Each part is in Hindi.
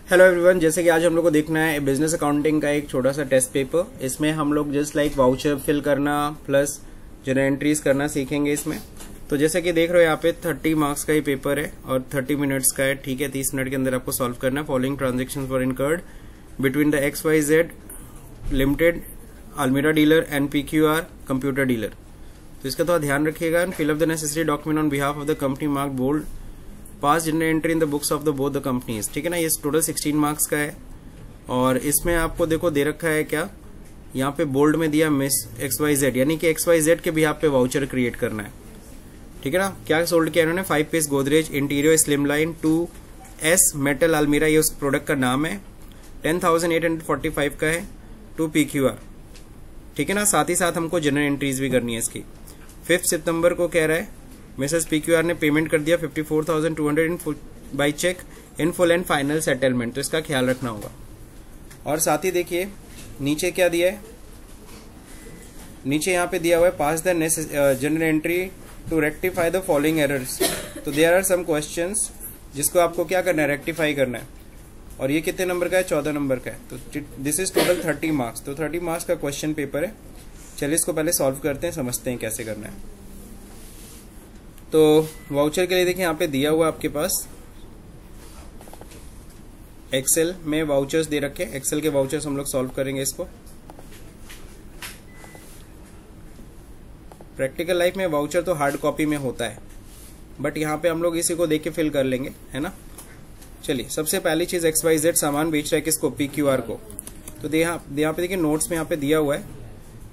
हेलो एवरीवन, जैसे कि आज हम लोग को देखना है बिजनेस अकाउंटिंग का एक छोटा सा टेस्ट पेपर। इसमें हम लोग जस्ट लाइक वाउचर फिल करना प्लस जनरल एंट्रीज करना सीखेंगे इसमें। तो जैसे कि देख रहे हो यहाँ पे 30 मार्क्स का ही पेपर है और 30 मिनट्स का है। ठीक है, 30 मिनट के अंदर आपको सॉल्व करना है। Following transactions were incurred between the XYZ limited अलमीरा dealer and PQR computer dealer. तो इसका थोड़ा ध्यान रखिएगा। And fill up the necessary document on behalf of the company mark bold pass general entry in the books of the both the companies. ठीक है ना, ये टोटल 16 मार्क्स का है। और इसमें आपको देखो दे रखा है क्या, यहाँ पे बोल्ड में दिया मिस XYZ, यानी कि XYZ के भी यहाँ पे वाउचर क्रिएट करना है। ठीक है ना, क्या सोल्ड किया इन्होंने? 5 piece Godrej interior slimline 2S metal अलमीरा, ये उस प्रोडक्ट का नाम है। 10,845 का है टू PQR। ठीक है ना, साथ ही साथ हमको जनरल एंट्रीज भी करनी है इसकी। 5 सितंबर को कह रहा है मिसेस PQR ने पेमेंट कर दिया 54,200 by cheque in full and final settlement. तो इसका ख्याल रखना होगा। और साथ ही देखिए नीचे क्या दिया है, नीचे यहाँ पे दिया हुआ है pass the general entry to rectify the following errors. तो देयर आर सम क्वेश्चंस जिसको आपको क्या करना है, रेक्टिफाई करना है। और ये कितने नंबर का है? 14 नंबर का है। तो दिस इज टोटल 30 मार्क्स। तो 30 मार्क्स का क्वेश्चन पेपर है। चलिए इसको पहले सॉल्व करते हैं, समझते हैं कैसे करना है। तो वाउचर के लिए देखिए यहाँ पे दिया हुआ आपके पास एक्सेल में वाउचर्स दे रखे। एक्सेल के वाउचर्स हम लोग सॉल्व करेंगे इसको। प्रैक्टिकल लाइफ में वाउचर तो हार्ड कॉपी में होता है, बट यहाँ पे हम लोग इसी को देख के फिल कर लेंगे, है ना। चलिए, सबसे पहली चीज XYZ सामान बेच रहा है किसको? PQR को। तो यहाँ पे देखिए नोट्स में यहाँ पे दिया हुआ है,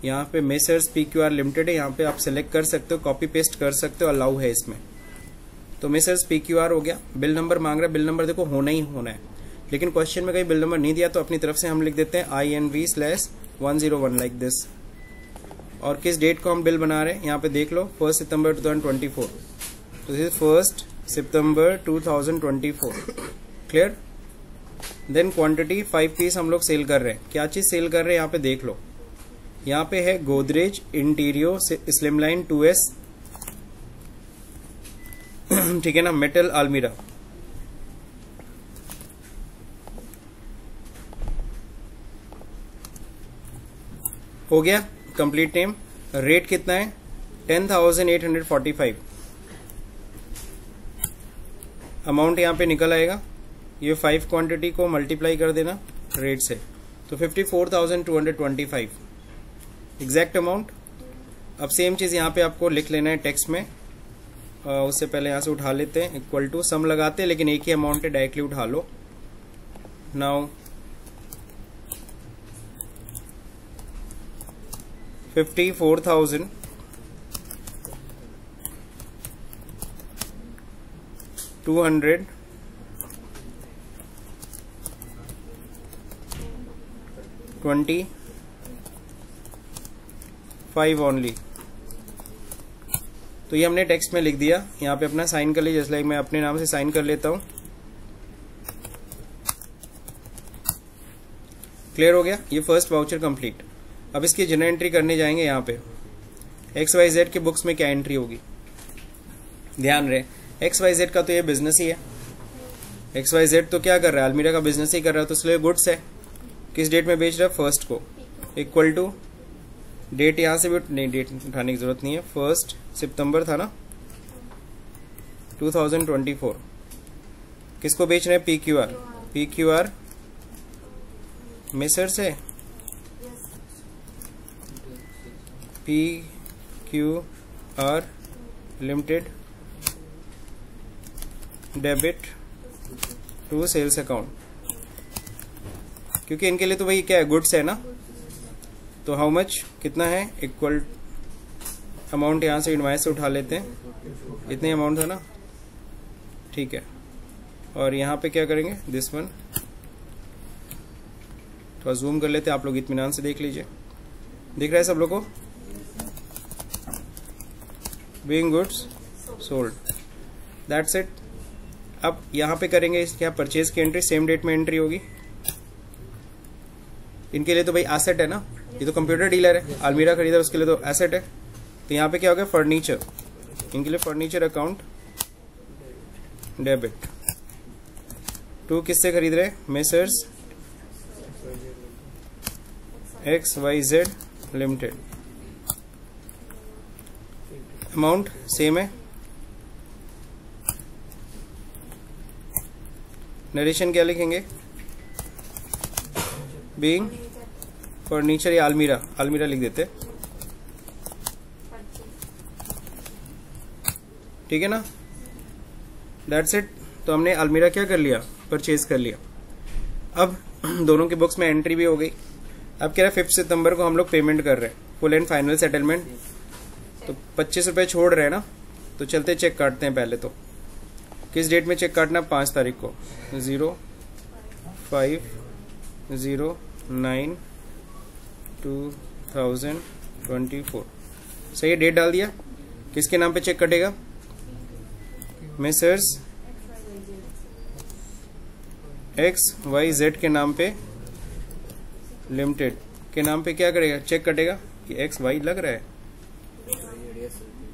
यहाँ पे मेसर्स PQR लिमिटेड है। यहाँ पे आप सिलेक्ट कर सकते हो, कॉपी पेस्ट कर सकते हो, अलाउ है इसमें। तो मेसर्स PQR हो गया। बिल नंबर मांग रहा है, बिल नंबर देखो होना ही होना है, लेकिन क्वेश्चन में कहीं बिल नंबर नहीं दिया तो अपनी तरफ से हम लिख देते हैं INV/101 लाइक दिस। और किस डेट को हम बिल बना रहे हैं यहाँ पे देख लो, 1 सितंबर 2024। तो दिस इज 1 सितंबर 2024। क्लियर। देन क्वांटिटी 5 पीस हम लोग सेल कर रहे हैं। क्या चीज सेल कर रहे हैं यहाँ पे देख लो, यहाँ पे है गोदरेज इंटीरियो स्लिमलाइन 2S, ठीक है ना, मेटल अलमीरा। हो गया कंप्लीट नेम। रेट कितना है? 10,845। अमाउंट यहाँ पे निकल आएगा, ये 5 क्वांटिटी को मल्टीप्लाई कर देना रेट से, तो 54,225 एग्जैक्ट अमाउंट। अब सेम चीज यहाँ पे आपको लिख लेना है टेक्स्ट में। उससे पहले यहाँ से उठा लेते हैं, इक्वल टू सम लगाते हैं, लेकिन एक ही अमाउंट है, डायरेक्टली उठा लो। Now 54,225 only. तो ये हमने टेक्स्ट में लिख दिया। यहाँ पे अपना साइन कर लीजिए, जैसे लाइक मैं अपने नाम से साइन कर लेता हूं। क्लियर हो गया, ये फर्स्ट वाउचर कंप्लीट। अब इसकी जनरल एंट्री करने जाएंगे। यहाँ पे XYZ के बुक्स में क्या एंट्री होगी, ध्यान रहे। XYZ का तो ये बिजनेस ही है। XYZ तो क्या कर रहा है, अलमीरा का बिजनेस ही कर रहा है, तो इसलिए गुड्स है। किस डेट में बेच रहा है? 1 को। इक्वल टू डेट, यहां से भी नहीं, डेट उठाने की जरूरत नहीं है, 1 सितंबर था ना 2024। किसको बेच रहे हैं? PQR मेसर से PQR limited debit to sales account, क्योंकि इनके लिए तो वही क्या है, गुड्स है ना। तो हाउ मच कितना है? इक्वल अमाउंट यहाँ से इनवाइस से उठा लेते हैं, इतने अमाउंट था ना, ठीक है। और यहाँ पे क्या करेंगे, दिस वन थोड़ा जूम कर लेते हैं, आप लोग इत्मीनान से देख लीजिए। दिख रहा है सब लोग को? Being goods sold, that's it. अब यहाँ पे करेंगे इस क्या, परचेज की एंट्री सेम डेट में एंट्री होगी। इनके लिए तो भाई एसेट है ना, ये तो कंप्यूटर डीलर है, अलमीरा खरीदा, उसके लिए तो एसेट है। तो यहाँ पे क्या हो गया, फर्नीचर। इनके लिए फर्नीचर अकाउंट डेबिट। टू किससे खरीद रहे? Messrs XYZ limited. Amount same है। नरेशन क्या लिखेंगे? बीइंग फर्नीचर या अलमीरा, अलमीरा लिख देते, ठीक है ना। That's it. तो हमने अलमीरा क्या कर लिया? परचेज कर लिया। अब दोनों की बुक्स में एंट्री भी हो गई। अब कह रहा है 5 सितंबर को हम लोग पेमेंट कर रहे हैं, फुल एंड फाइनल सेटलमेंट। तो 25 रुपए छोड़ रहे हैं ना, तो चलते चेक काटते हैं। पहले तो किस डेट में चेक काटना? 5 तारीख को। 05/09/2024। सही डेट डाल दिया। किसके नाम पे चेक कटेगा? मेसर्स XYZ के नाम पे लिमिटेड के नाम पे क्या करेगा? चेक कटेगा। कि XY लग रहा है,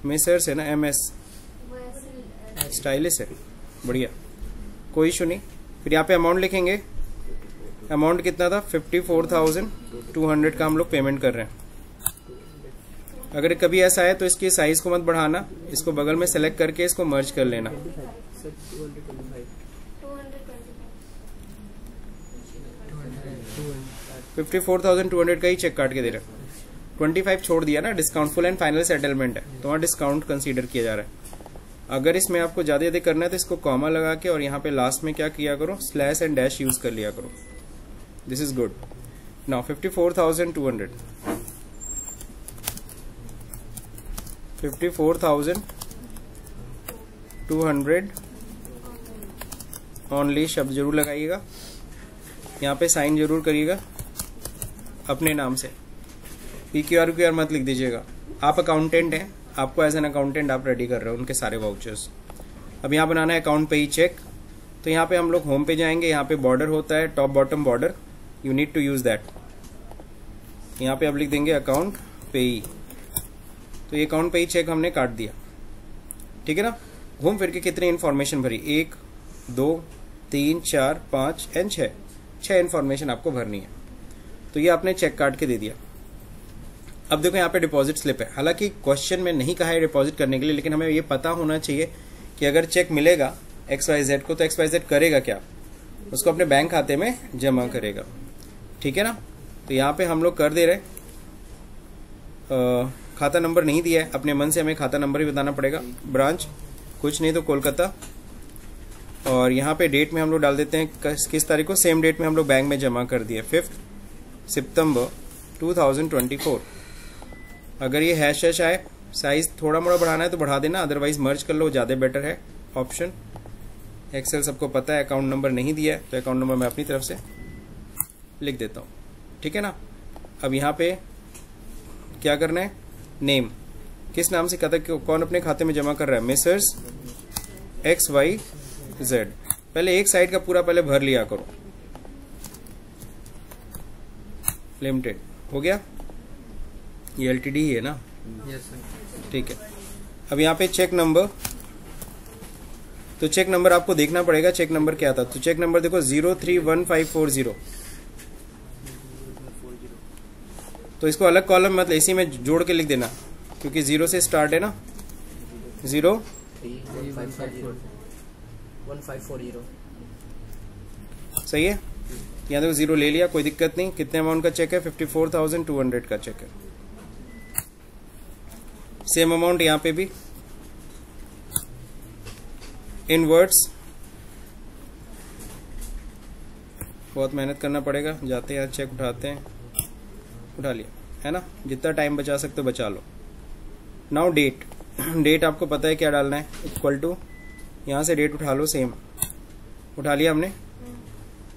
मेसर्स है ना, MS स्टाइलिश है, बढ़िया, कोई इशू नहीं। फिर यहाँ पे अमाउंट लिखेंगे। अमाउंट कितना था? 54,200 का हम लोग पेमेंट कर रहे हैं। अगर कभी ऐसा है तो इसकी साइज को मत बढ़ाना, इसको बगल में सेलेक्ट करके इसको मर्ज कर लेना। 54,200 का ही चेक काट के दे रहे हैं। 25 छोड़ दिया ना, discount full and final settlement है तो वहाँ डिस्काउंट कंसीडर किया जा रहा है। अगर इसमें आपको ज्यादा करना है तो इसको कॉमा लगा के और यहाँ पे लास्ट में क्या किया करो? स्लैश एंड डैश यूज कर लिया करो। This is good. Now 54,200 only शब्द जरूर लगाइएगा। यहाँ पे साइन जरूर करिएगा अपने नाम से। PQR मत लिख दीजिएगा। आप अकाउंटेंट हैं, आपको एज एन अकाउंटेंट आप रेडी कर रहे हो उनके सारे वाउचर्स। अब यहाँ बनाना है अकाउंट पे ही चेक। तो यहाँ पे हम लोग होम पे जाएंगे। यहाँ पे बॉर्डर होता है, top bottom border, you need to use that. यहाँ पे अब लिख देंगे अकाउंट पे ही। तो ये अकाउंट पे ही चेक हमने काट दिया, ठीक है ना। घूम फिर के कितनी इन्फॉर्मेशन भरी? 1 2 3 4 5 एंड 6 इन्फॉर्मेशन आपको भरनी है। तो ये आपने चेक काट के दे दिया। अब देखो यहाँ पे डिपॉजिट स्लिप है। हालांकि क्वेश्चन में नहीं कहा है डिपॉजिट करने के लिए, लेकिन हमें ये पता होना चाहिए कि अगर चेक मिलेगा XYZ को तो XYZ करेगा क्या? उसको अपने बैंक खाते में जमा करेगा, ठीक है ना। तो यहाँ पे हम लोग कर दे रहे। खाता नंबर नहीं दिया है, अपने मन से हमें खाता नंबर भी बताना पड़ेगा। ब्रांच कुछ नहीं तो कोलकाता। और यहाँ पे डेट में हम लोग डाल देते हैं किस तारीख को? सेम डेट में हम लोग बैंक में जमा कर दिए, 5 सितंबर 2024। अगर ये हैश आए, साइज थोड़ा मोड़ा बढ़ाना है तो बढ़ा देना, अदरवाइज मर्ज कर लो, ज्यादा बेटर है ऑप्शन। एक्सेल सबको पता है, अकाउंट नंबर नहीं दिया है तो अकाउंट नंबर मैं अपनी तरफ से लिख देता हूँ, ठीक है ना। अब यहाँ पे क्या करना है? नेम किस नाम से खाता, कौन अपने खाते में जमा कर रहा है? Messrs XYZ। पहले एक साइड का पूरा पहले भर लिया करो, लिमिटेड हो गया। ये LTD ही है ना? Yes sir. ठीक है। अब यहाँ पे चेक नंबर, तो चेक नंबर आपको देखना पड़ेगा चेक नंबर क्या था। तो चेक नंबर देखो 031540। तो इसको अलग कॉलम मतलब इसी में जोड़ के लिख देना, क्योंकि 0 से स्टार्ट है ना। 1540 सही है। यहाँ देखो 0 ले लिया, कोई दिक्कत नहीं। कितने अमाउंट का चेक है? 54,200 का चेक है। सेम अमाउंट यहाँ पे भी इन वर्ड्स। बहुत मेहनत करना पड़ेगा, जाते हैं चेक उठाते हैं, उठा लिया है ना। जितना टाइम बचा सकते हो बचा लो। नाउ डेट, डेट आपको पता है क्या डालना है? इक्वल टू, यहाँ से डेट उठा लो, सेम उठा लिया हमने।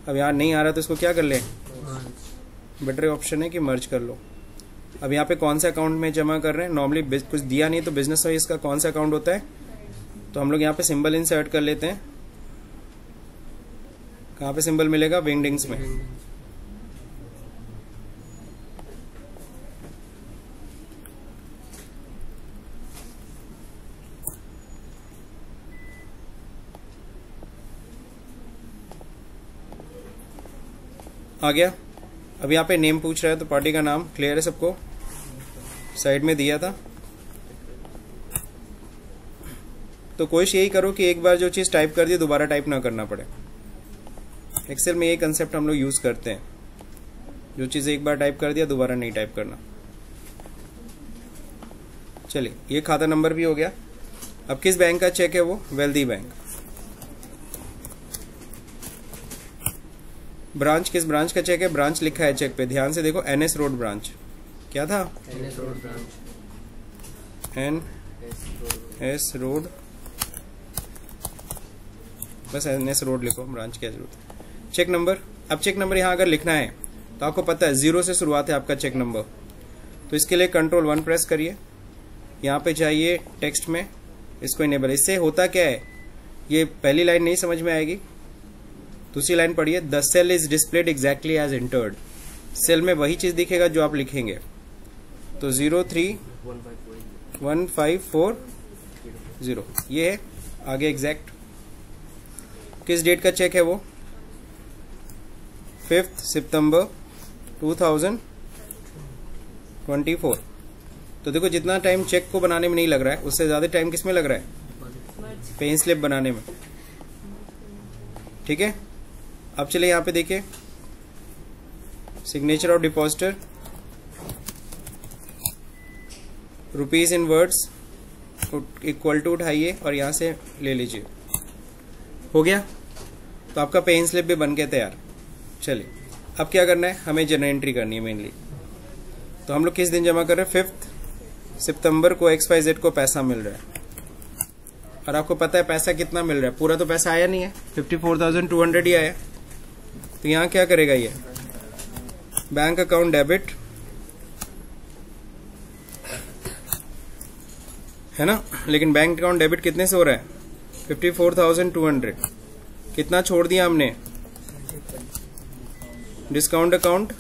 अब यहाँ नहीं आ रहा तो इसको क्या कर ले? बेटर ऑप्शन है कि मर्ज कर लो। अब यहाँ पे कौन सा अकाउंट में जमा कर रहे हैं? नॉर्मली कुछ दिया नहीं तो बिजनेस वाइज का कौन सा अकाउंट होता है? तो हम लोग यहाँ पे सिंबल इंसर्ट कर लेते हैं। कहाँ पे सिंबल मिलेगा? विंगडिंग्स में। आ गया। अब यहाँ पे नेम पूछ रहा है, तो पार्टी का नाम क्लियर है सबको, साइड में दिया था। तो कोशिश यही करो कि एक बार जो चीज टाइप कर दी दोबारा टाइप ना करना पड़े। एक्सेल में यही कंसेप्ट हम लोग यूज करते हैं, जो चीज एक बार टाइप कर दिया दोबारा नहीं टाइप करना। चलिए, ये खाता नंबर भी हो गया। अब किस बैंक का चेक है वो? Wealthy bank. ब्रांच, किस ब्रांच का चेक है? ब्रांच लिखा है चेक पे, ध्यान से देखो, एनएस रोड ब्रांच। क्या था? NS road branch. S road, बस एनएस रोड लिखो, ब्रांच की जरूरत है। चेक नंबर, अब चेक नंबर यहां अगर लिखना है तो आपको पता है 0 से शुरुआत है आपका चेक नंबर, तो इसके लिए Ctrl 1 प्रेस करिए। यहाँ पे चाहिए टेक्स्ट में, इसको इनेबल। इससे होता क्या है, ये पहली लाइन नहीं समझ में आएगी, दूसरी लाइन पढ़िए। The cell is displayed exactly as entered. Cell में वही चीज दिखेगा जो आप लिखेंगे। तो 031540 ये है। आगे एग्जैक्ट, किस डेट का चेक है वो? 5 सितंबर 2024। तो देखो, जितना टाइम चेक को बनाने में नहीं लग रहा है, उससे ज्यादा टाइम किस में लग रहा है? पे स्लिप बनाने में। ठीक है, अब चले यहां पे देखिए, signature of depositor, rupees in words equal to उठाइए और यहां से ले लीजिए। हो गया, तो आपका पे स्लिप भी बन के तैयार। चलिए, अब क्या करना है, हमें जनरल एंट्री करनी है मेनली। तो हम लोग किस दिन जमा कर रहे हैं? 5 सितंबर को XYZ को पैसा मिल रहा है, और आपको पता है पैसा कितना मिल रहा है? पूरा तो पैसा आया नहीं है, 54,200 ही आया। तो यहां क्या करेगा ये? बैंक अकाउंट डेबिट है ना, लेकिन बैंक अकाउंट डेबिट कितने से हो रहा है? 54,200। कितना छोड़ दिया हमने? डिस्काउंट अकाउंट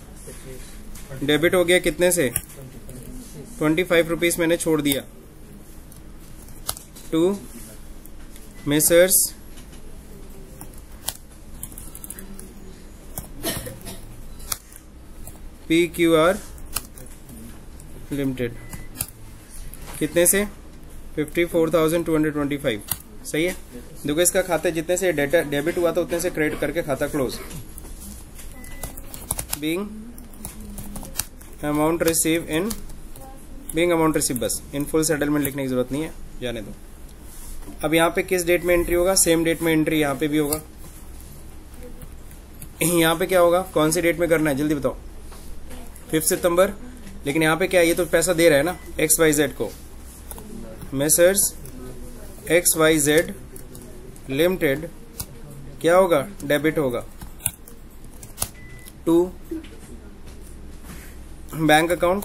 डेबिट हो गया कितने से? 25 रुपीज मैंने छोड़ दिया। टू मेसर्स PQR लिमिटेड, कितने से? 54,225। सही है। देखो, इसका खाता जितने से डेबिट हुआ था उतने से क्रेडिट करके खाता close. Being amount receive in, being amount receive, बस इन फुल सेटलमेंट लिखने की जरूरत नहीं है, जाने दो। अब यहाँ पे किस डेट में एंट्री होगा? सेम डेट में एंट्री यहाँ पे भी होगा। यहाँ पे क्या होगा? कौन सी डेट में करना है, जल्दी बताओ? 5 सितंबर। लेकिन यहाँ पे क्या है, ये तो पैसा दे रहा है ना XYZ को। मेसर्स XYZ लिमिटेड क्या होगा? डेबिट होगा। टू बैंक अकाउंट,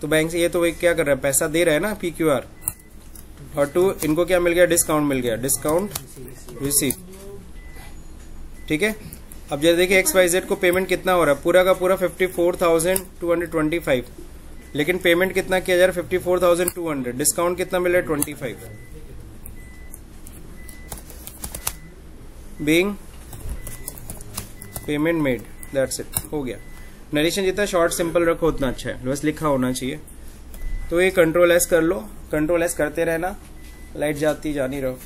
तो बैंक से ये तो क्या कर रहा है? पैसा दे रहा है ना PQR। और टू इनको क्या मिल गया? डिस्काउंट मिल गया, डिस्काउंट रिसीव। ठीक है। अब जैसे देखिए XYZ को पेमेंट कितना हो रहा है? पूरा का पूरा 54,225, लेकिन पेमेंट कितना किया जा रहा है? 54,200। डिस्काउंट कितना मिल रहा है? 25। Being payment made, that's it, हो गया। नरेशन जितना शॉर्ट सिंपल रखो उतना अच्छा है, बस लिखा होना चाहिए। तो ये Ctrl S कर लो, Ctrl S करते रहना, लाइट जाती जानी रहो।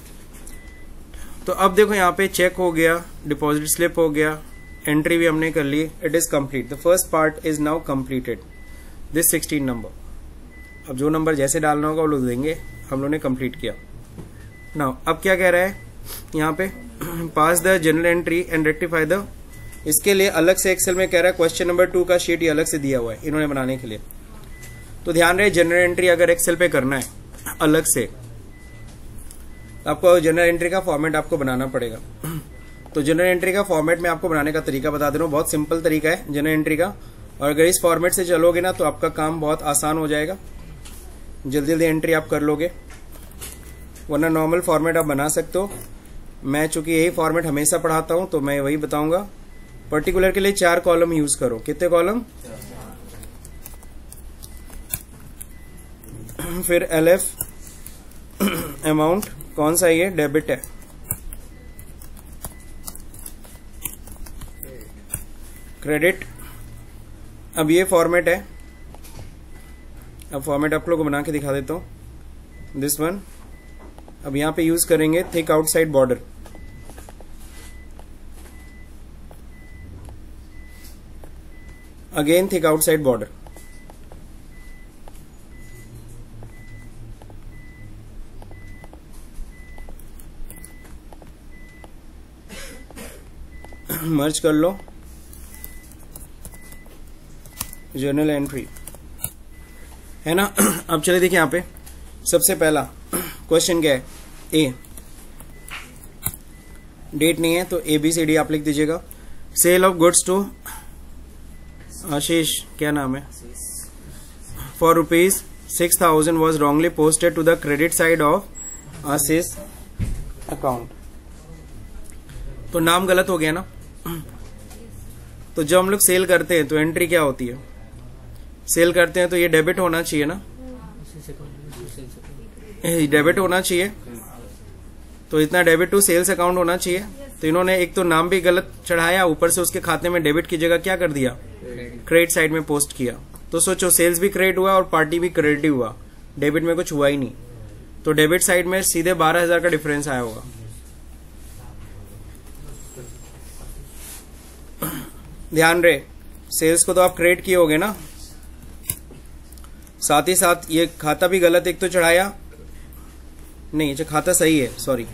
तो अब देखो यहाँ पे चेक हो गया, डिपॉजिट स्लिप हो गया, एंट्री भी हमने कर ली। It is complete, the first part is now completed, this 16 number. अब जो नंबर जैसे डालना होगा वो लोग देंगे, हम लोग ने कंप्लीट किया। नाउ अब क्या कह रहा है यहाँ पे? Pass the general entry and rectify the, इसके लिए अलग से एक्सेल में कह रहा है क्वेश्चन नंबर 2 का शीट ये अलग से दिया हुआ है इन्होंने बनाने के लिए। तो ध्यान रहे, जनरल एंट्री अगर एक्सेल पे करना है अलग से, आपको जनरल एंट्री का फॉर्मेट आपको बनाना पड़ेगा। तो जनरल एंट्री का फॉर्मेट में आपको बनाने का तरीका बता दे रहा हूँ, बहुत सिंपल तरीका है जनरल एंट्री का। और अगर इस फॉर्मेट से चलोगे ना तो आपका काम बहुत आसान हो जाएगा, जल्दी जल्दी एंट्री आप कर लोगे। वरना नॉर्मल फॉर्मेट आप बना सकते हो, मैं चूंकि यही फॉर्मेट हमेशा पढ़ाता हूं तो मैं वही बताऊंगा। पर्टिकुलर के लिए 4 कॉलम यूज करो। कितने कॉलम? फिर LF अमाउंट कौन सा? ये डेबिट है, क्रेडिट। अब ये फॉर्मेट है, अब फॉर्मेट आप लोगों को बना के दिखा देता हूं, दिस वन। अब यहां पे यूज करेंगे thick outside border. Again thick outside border. Merge कर लो, जर्नल एंट्री है ना। अब चले देखिए यहां पे सबसे पहला क्वेश्चन क्या है, ए, डेट नहीं है तो ABCD आप लिख दीजिएगा। Sale of goods to Ashish, क्या नाम है, for ₹6,000 was wrongly posted to the credit side of Ashish account. तो नाम गलत हो गया ना। तो जब हम लोग सेल करते हैं तो एंट्री क्या होती है, सेल करते हैं तो ये डेबिट होना चाहिए ना, डेबिट होना चाहिए। तो इतना डेबिट टू सेल्स अकाउंट होना चाहिए। तो इन्होंने एक तो नाम भी गलत चढ़ाया, ऊपर से उसके खाते में डेबिट की जगह क्या कर दिया, क्रेडिट साइड में पोस्ट किया। तो सोचो सेल्स भी क्रेडिट हुआ और पार्टी भी क्रेडिट हुआ, डेबिट में कुछ हुआ ही नहीं। तो डेबिट साइड में सीधे 12,000 का डिफरेंस आया होगा। ध्यान रहे, सेल्स को तो आप क्रेडिट किए होगे ना, साथ ही साथ ये खाता भी गलत एक तो चढ़ाया, नहीं जो खाता सही है, सॉरी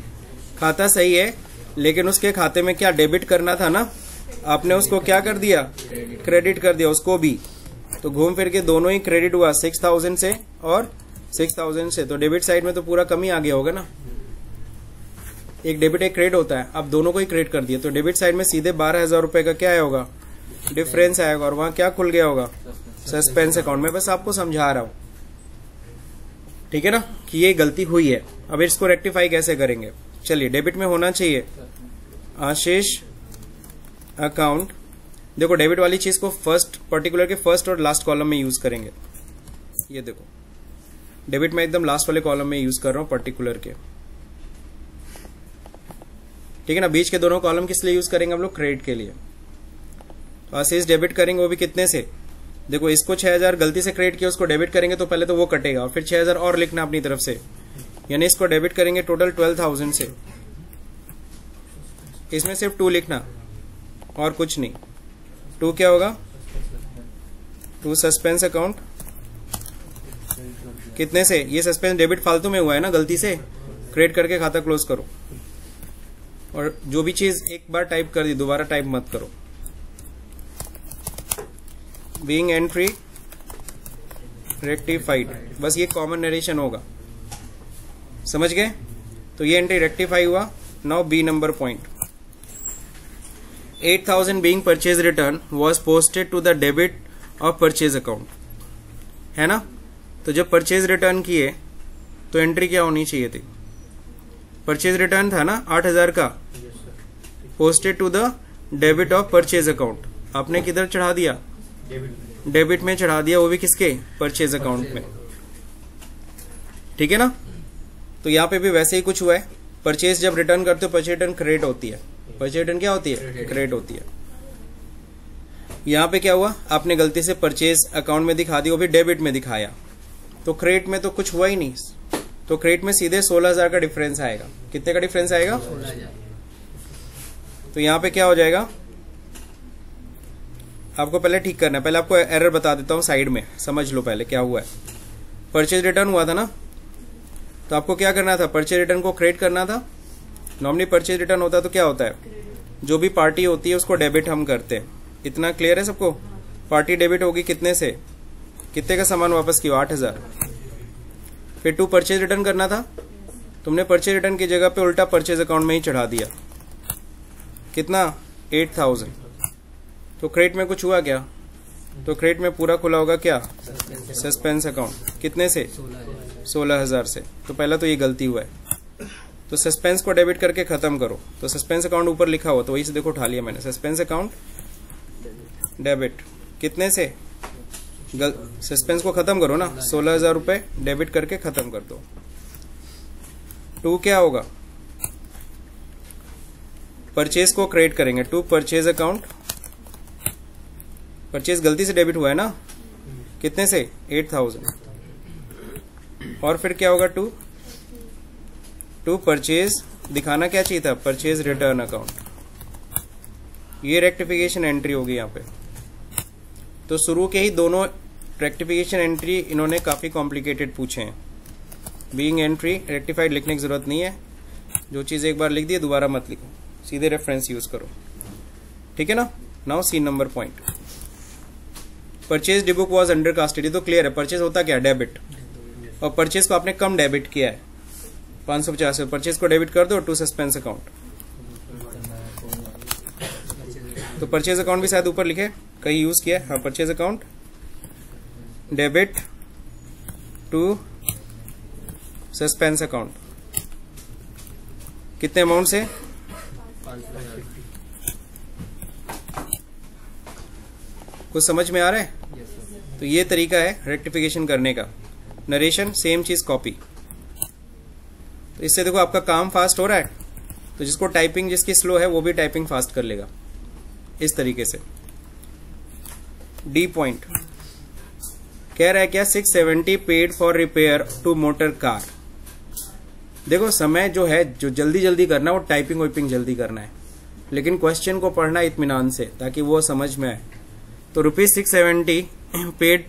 खाता सही है, लेकिन उसके खाते में क्या डेबिट करना था ना, आपने उसको क्या कर दिया, क्रेडिट कर दिया उसको भी। तो घूम फिर के दोनों ही क्रेडिट हुआ, 6,000 से और 6,000 से। तो डेबिट साइड में तो पूरा कम ही आ गया होगा ना, एक डेबिट एक क्रेडिट होता है, अब दोनों को ही क्रेडिट कर दिया। तो डेबिट साइड में सीधे 12,000 रुपए का क्या आया होगा, डिफरेंस आएगा, और वहां क्या खुल गया होगा, सस्पेंस अकाउंट में। बस आपको समझा रहा हूं, ठीक है ना, कि ये गलती हुई है। अब इसको रेक्टिफाई कैसे करेंगे, चलिए डेबिट में होना चाहिए आशीष अकाउंट। देखो डेबिट वाली चीज को फर्स्ट पर्टिकुलर के फर्स्ट और लास्ट कॉलम में यूज करेंगे। ये देखो डेबिट में एकदम लास्ट वाले कॉलम में यूज कर रहा हूं पर्टिकुलर के, ठीक है ना। बीच के दोनों कॉलम किस लिए यूज करेंगे हम लोग, क्रेडिट के लिए। तो आशीष डेबिट करेंगे, वो भी कितने से, देखो इसको 6,000 गलती से क्रेडिट किया, उसको डेबिट करेंगे तो पहले तो वो कटेगा और फिर 6,000 और लिखना अपनी तरफ से, यानी इसको डेबिट करेंगे टोटल 12,000 से। इसमें सिर्फ 2 लिखना और कुछ नहीं। 2 क्या होगा, 2 सस्पेंस अकाउंट, कितने से, ये सस्पेंस डेबिट फालतू में हुआ है ना, गलती से क्रेडिट करके खाता क्लोज करो। और जो भी चीज एक बार टाइप कर दी दोबारा टाइप मत करो। बीइंग एंट्री रेक्टिफाइड, बस ये कॉमन नरेशन होगा, समझ गए। तो ये एंट्री रेक्टिफाई हुआ। Now B number point, 8,000 being purchase return was posted to the debit of purchase account, है ना। तो जब परचेज रिटर्न किए तो एंट्री क्या होनी चाहिए थी, परचेज रिटर्न था ना 8,000 का, posted to the debit of purchase account, आपने किधर चढ़ा दिया, डेबिट में चढ़ा दिया, वो भी किसके, परचेज अकाउंट में, ठीक है ना। तो यहाँ पे भी वैसे ही कुछ हुआ है, परचेज जब रिटर्न करते हो परचेज रिटर्न क्रेडिट होती है, परचेज रिटर्न क्या होती है, क्रेडिट होती है। यहाँ पे क्या हुआ, आपने गलती से परचेज अकाउंट में दिखा दिया, वो भी डेबिट में दिखाया, तो क्रेडिट में तो कुछ हुआ ही नहीं। तो क्रेडिट में सीधे 16,000 का डिफरेंस आएगा। कितने का डिफरेंस आएगा, 16,000। तो यहाँ पे क्या हो जाएगा, आपको पहले ठीक करना है, पहले आपको एरर बता देता हूं साइड में, समझ लो पहले क्या हुआ है। परचेज रिटर्न हुआ था ना, तो आपको क्या करना था, परचेज रिटर्न को क्रेडिट करना था। नॉर्मली परचेज रिटर्न होता है तो क्या होता है, जो भी पार्टी होती है उसको डेबिट हम करते हैं, इतना क्लियर है सबको। पार्टी डेबिट होगी कितने से, कितने का सामान वापस किया, 8,000। फिर 2 परचेज रिटर्न करना था, तुमने परचेज रिटर्न की जगह पे उल्टा परचेज अकाउंट में ही चढ़ा दिया, कितना, 8,000। तो क्रेडिट में कुछ हुआ क्या, तो क्रेडिट में पूरा खुला होगा क्या, सस्पेंस अकाउंट, कितने से, 16,000 से। तो पहला तो ये गलती हुआ है, तो सस्पेंस को डेबिट करके खत्म करो। तो सस्पेंस अकाउंट ऊपर लिखा हुआ, तो वही से देखो उठा लिया मैंने, सस्पेंस अकाउंट डेबिट, कितने से, सस्पेंस को खत्म करो ना, 16,000 रुपए डेबिट करके खत्म कर दो। 2 क्या होगा, परचेज को क्रेडिट करेंगे, 2 परचेज अकाउंट परचेज गलती से डेबिट हुआ है ना, कितने से 8000। और फिर क्या होगा टू परचेज, दिखाना क्या चाहिए था, परचेज रिटर्न अकाउंट। ये रेक्टिफिकेशन एंट्री होगी यहाँ पे। तो शुरू के ही दोनों रेक्टिफिकेशन एंट्री इन्होंने काफी कॉम्प्लिकेटेड पूछे हैं। बीइंग एंट्री रेक्टिफाइड लिखने की जरूरत नहीं है, जो चीज एक बार लिख दी दोबारा मत लिखो, सीधे रेफरेंस यूज करो, ठीक है ना। Now C number point, purchase book was under casted. ये तो क्लियर है, परचेज होता क्या, डेबिट, और परचेज को आपने कम डेबिट किया है 550, परचेज को डेबिट कर दो टू सस्पेंस अकाउंट। तो परचेज अकाउंट भी शायद ऊपर लिखे, कहीं यूज किया है, हाँ, purchase account debit to suspense account. कितने अमाउंट से, कुछ समझ में आ रहा है। तो ये तरीका है रेक्टिफिकेशन करने का। नरेशन सेम चीज कॉपी। तो इससे देखो आपका काम फास्ट हो रहा है, तो जिसको टाइपिंग जिसकी स्लो है वो भी टाइपिंग फास्ट कर लेगा इस तरीके से। डी पॉइंट कह रहा है क्या, 670 paid for repair to motor car. देखो समय जो है, जो जल्दी जल्दी करना वो टाइपिंग वाइपिंग जल्दी करना है, लेकिन क्वेश्चन को पढ़ना इत्मीनान से ताकि वो समझ में आए। तो ₹670 paid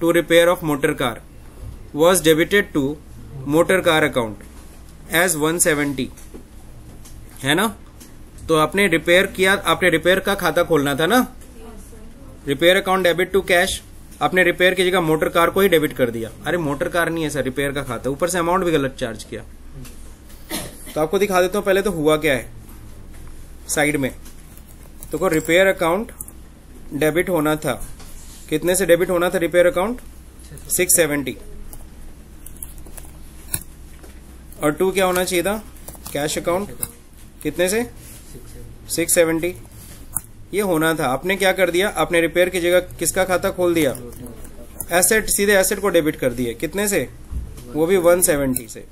to repair of motor car was debited to motor car account as 170, है ना। तो आपने रिपेयर किया, आपने रिपेयर का खाता खोलना था ना, repair account debit to cash. आपने रिपेयर की जगह मोटर कार को ही डेबिट कर दिया। अरे मोटर कार नहीं है सर, रिपेयर का खाता, ऊपर से अमाउंट भी गलत चार्ज किया। तो आपको दिखा देता हूं पहले तो हुआ क्या है साइड में। तो रिपेयर अकाउंट डेबिट होना था, कितने से डेबिट होना था रिपेयर अकाउंट, 670, और टू क्या होना चाहिए था, कैश अकाउंट, कितने से 670 ये होना था। आपने क्या कर दिया, आपने रिपेयर की जगह किसका खाता खोल दिया, एसेट, सीधे एसेट को डेबिट कर दिया, कितने से, वो भी 170 से।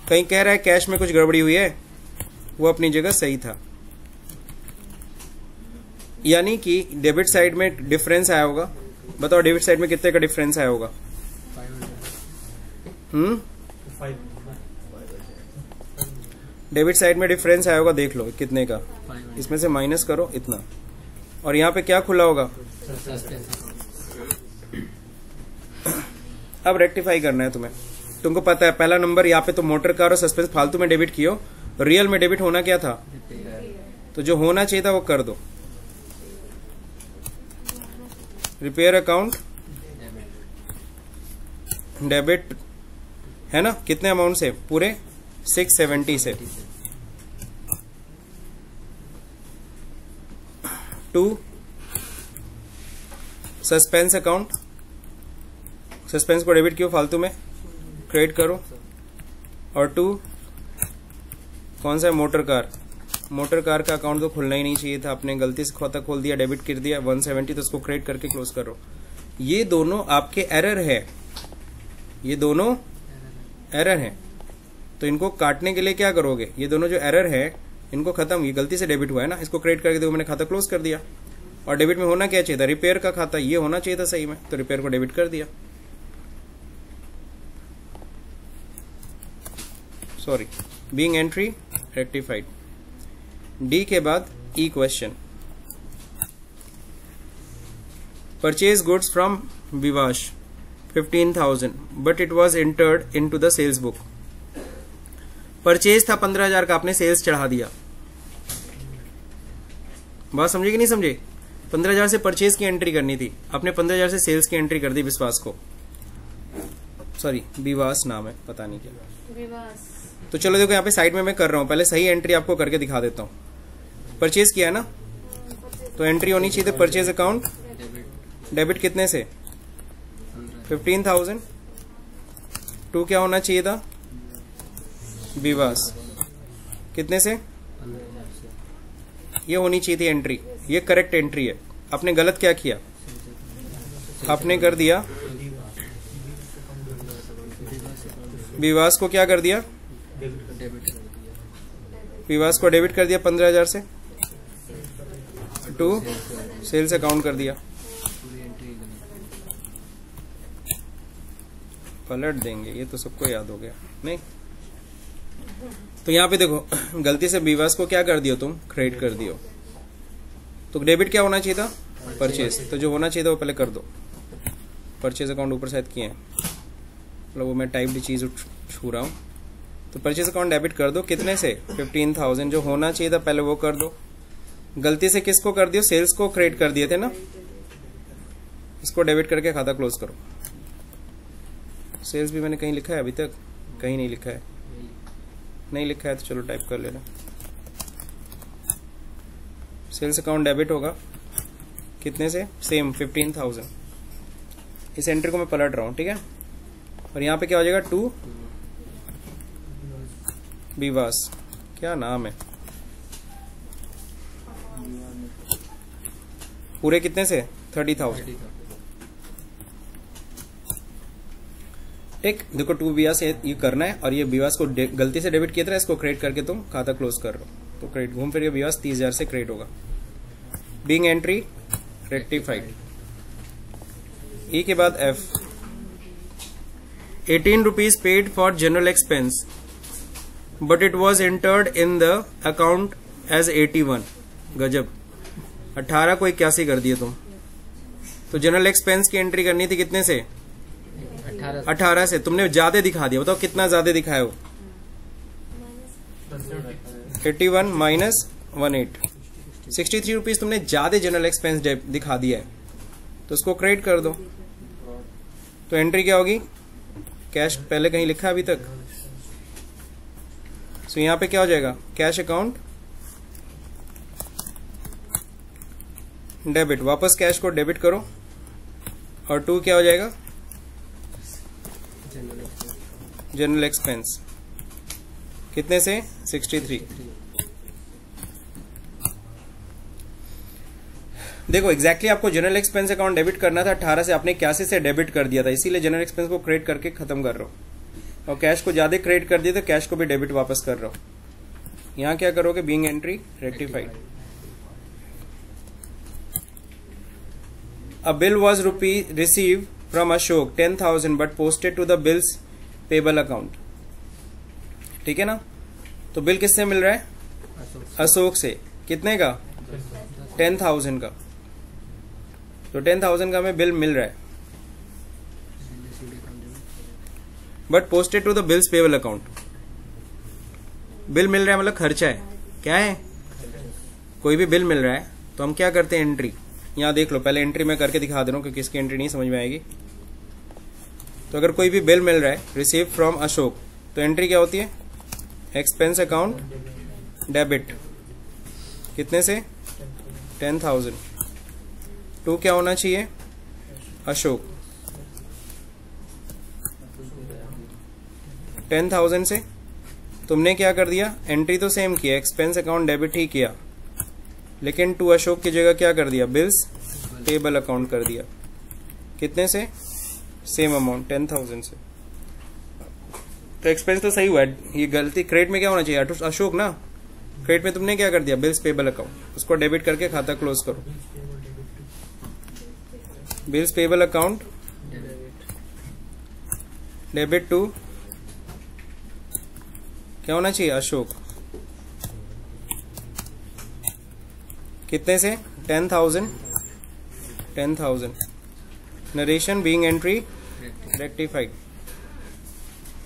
कहीं कह रहा है कैश में कुछ गड़बड़ी हुई है, वो अपनी जगह सही था। यानी कि डेबिट साइड में डिफरेंस आया होगा। बताओ डेबिट साइड में कितने का डिफरेंस आया होगा, डेबिट साइड में डिफरेंस आया होगा, देख लो कितने का, इसमें से माइनस करो इतना, और यहाँ पे क्या खुला होगा, अब रेक्टिफाई करना है तुम्हें। तुमको पता है पहला नंबर यहाँ पे तो मोटर कार और सस्पेंस फालतू में डेबिट कियो, रियल में डेबिट होना क्या था, तो जो होना चाहिए था वो कर दो। रिपेयर अकाउंट डेबिट है ना, कितने अमाउंट से, पूरे 670 से, टू सस्पेंस अकाउंट, सस्पेंस को डेबिट कियो फालतू में, क्रेडिट करो, और टू कौन सा है, मोटर कार। मोटर कार का अकाउंट तो खुलना ही नहीं चाहिए था, आपने गलती से खाता खोल दिया, डेबिट कर दिया 170, तो उसको क्रेडिट करके क्लोज करो। ये दोनों आपके एरर है, ये दोनों एरर है। तो इनको काटने के लिए क्या करोगे, ये दोनों जो एरर है इनको खत्म, ये गलती से डेबिट हुआ है ना, इसको क्रेडिट करके देखो मैंने खाता क्लोज कर दिया। और डेबिट में होना क्या चाहिए था, रिपेयर का खाता, ये होना चाहिए था सही में, तो रिपेयर को डेबिट कर दिया। Sorry, being entry rectified. D के बाद E question, purchase goods from विवाश 15,000 but it was entered in to the sales book. Purchase था 15,000 का, आपने सेल्स चढ़ा दिया। बात समझे कि नहीं समझे, 15,000 से परचेज की एंट्री करनी थी, आपने 15,000 से सेल्स की एंट्री कर दी विश्वास को, सॉरी विवास नाम है, पता नहीं क्या विवास। तो चलो देखो यहाँ पे साइड में मैं कर रहा हूं, पहले सही एंट्री आपको करके दिखा देता हूं। परचेज किया है ना, तो एंट्री होनी चाहिए थी परचेज अकाउंट डेबिट कितने से 15,000, टू क्या होना चाहिए था, विवास कितने से, ये होनी चाहिए थी एंट्री, ये करेक्ट एंट्री है। आपने गलत क्या किया, आपने कर दिया विवास को क्या कर दिया, विवास को डेबिट कर दिया 15,000 से, टू सेल्स अकाउंट कर दिया। पलट देंगे, ये तो सबको याद हो गया नहीं। तो यहाँ पे देखो गलती से बीवास को क्या कर दियो तुम, क्रेडिट कर दियो, तो डेबिट क्या होना चाहिए था, परचेज। तो जो होना चाहिए था वो पहले कर दो। परचेज अकाउंट ऊपर साइड किए हैं, मतलब वो मैं टाइप्ड चीज छू रहा हूँ। तो परचेज अकाउंट डेबिट कर दो, कितने से, 15,000। जो होना चाहिए था पहले वो कर दो। गलती से किसको कर दियो, सेल्स को क्रेडिट कर दिए थे ना, इसको डेबिट करके खाता क्लोज करो। सेल्स भी मैंने कहीं लिखा है, अभी तक कहीं नहीं लिखा है, नहीं लिखा है तो चलो टाइप कर लेना। सेल्स अकाउंट डेबिट होगा कितने से, सेम 15,000। इस एंट्री को मैं पलट रहा हूं, ठीक है। और यहाँ पे क्या हो जाएगा, टू बीवास, क्या नाम है, पूरे कितने से, 30,000। ठीक, देखो टू बीवास ये करना है, और ये बीवास को गलती से डेबिट किया था, इसको क्रेडिट करके तुम खाता क्लोज कर रहे हो, तो क्रेडिट घूम फिर के बीवास 30,000 से क्रेडिट होगा। Being entry rectified. ई के बाद F, 18 rupees paid for general expense but it was entered in the account as 81। गजब, 18 को 81 कर दिए तुम। तो जनरल एक्सपेंस की एंट्री करनी थी कितने से, 18 से। तुमने ज्यादा दिखा दिया, बताओ कितना ज्यादा दिखाया हो, 81 माइनस 18, 63 रुपीज तुमने ज्यादा जनरल एक्सपेंस दिखा दिया है, तो उसको क्रेडिट कर दो। तो एंट्री क्या होगी, कैश पहले कहीं लिखा है अभी तक, सो यहां पे क्या हो जाएगा, कैश अकाउंट डेबिट, वापस कैश को डेबिट करो, और टू क्या हो जाएगा, जनरल एक्सपेंस, कितने से, 63। देखो एग्जैक्टली आपको जनरल एक्सपेंस अकाउंट डेबिट करना था, 18 से आपने 81 से डेबिट कर दिया था, इसीलिए जनरल एक्सपेंस को क्रेडिट करके खत्म कर रहा हूं, और कैश को ज्यादा क्रेडिट कर दिया तो कैश को भी डेबिट वापस कर रहा हूं। यहां क्या करोगे, being entry rectified. A bill was received from Ashok 10,000 but posted to the bills payable account। ठीक है ना, तो बिल किससे मिल रहा है, अशोक से, कितने का, 10,000 का। तो 10,000 का हमें बिल मिल रहा है, but posted to the bills payable account. Bill मिल रहा है मतलब खर्चा है, क्या है, कोई भी बिल मिल रहा है तो हम क्या करते हैं, एंट्री। यहां देख लो, पहले एंट्री मैं करके दिखा दे रहा हूं क्योंकि इसकी एंट्री नहीं समझ में आएगी। तो अगर कोई भी बिल मिल रहा है रिसीव फ्रॉम अशोक, तो एंट्री क्या होती है, एक्सपेंस अकाउंट डेबिट, कितने से, 10,000। टू क्या होना चाहिए, अशोक, 10,000 से तुमने क्या कर दिया, एंट्री तो सेम किया, एक्सपेंस अकाउंट डेबिट ही किया, लेकिन टू अशोक की जगह क्या कर दिया, बिल्स पेबल अकाउंट कर दिया, कितने से, सेम अमाउंट 10,000 से। तो एक्सपेंस तो सही हुआ है, ये गलती क्रेडिट में क्या होना चाहिए, अशोक ना, क्रेडिट में तुमने क्या कर दिया, बिल्स पेबल अकाउंट, उसको डेबिट करके खाता क्लोज करो। Bills payable account debit to क्या होना चाहिए, अशोक, कितने से, 10,000, 10,000। Narration being entry rectified,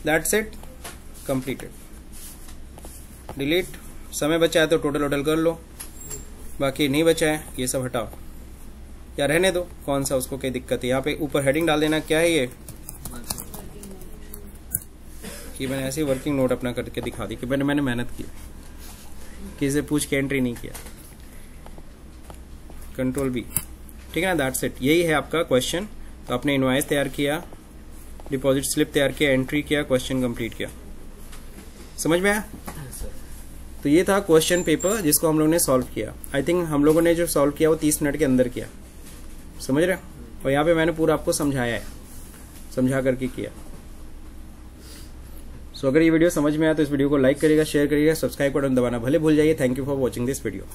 that's it, completed. Delete, समय बचा है तो टोटल वोटल कर लो, बाकी नहीं बचा है ये सब हटाओ या रहने दो, कौन सा उसको कोई दिक्कत है। यहाँ पे ऊपर हेडिंग डाल देना, क्या है ये, कि मैंने ऐसे वर्किंग नोट अपना करके दिखा दी कि मैंने मेहनत की, किसी से पूछ के एंट्री नहीं किया। कंट्रोल बी, ठीक है ना, दैट्स इट, यही है आपका क्वेश्चन। तो आपने इनवॉइस तैयार किया, डिपॉजिट स्लिप तैयार किया, एंट्री किया, क्वेश्चन कंप्लीट किया, समझ में आया। तो ये था क्वेश्चन पेपर जिसको हम लोगों ने सॉल्व किया। आई थिंक हम लोगों ने जो सॉल्व किया वो 30 मिनट के अंदर किया, समझ रहे हो। और यहाँ पे मैंने पूरा आपको समझाया है, समझा करके किया। सो अगर ये वीडियो समझ में आया तो इस वीडियो को लाइक करिएगा, शेयर करिएगा, सब्सक्राइब बटन दबाना भले भूल जाइए। Thank you for watching this video.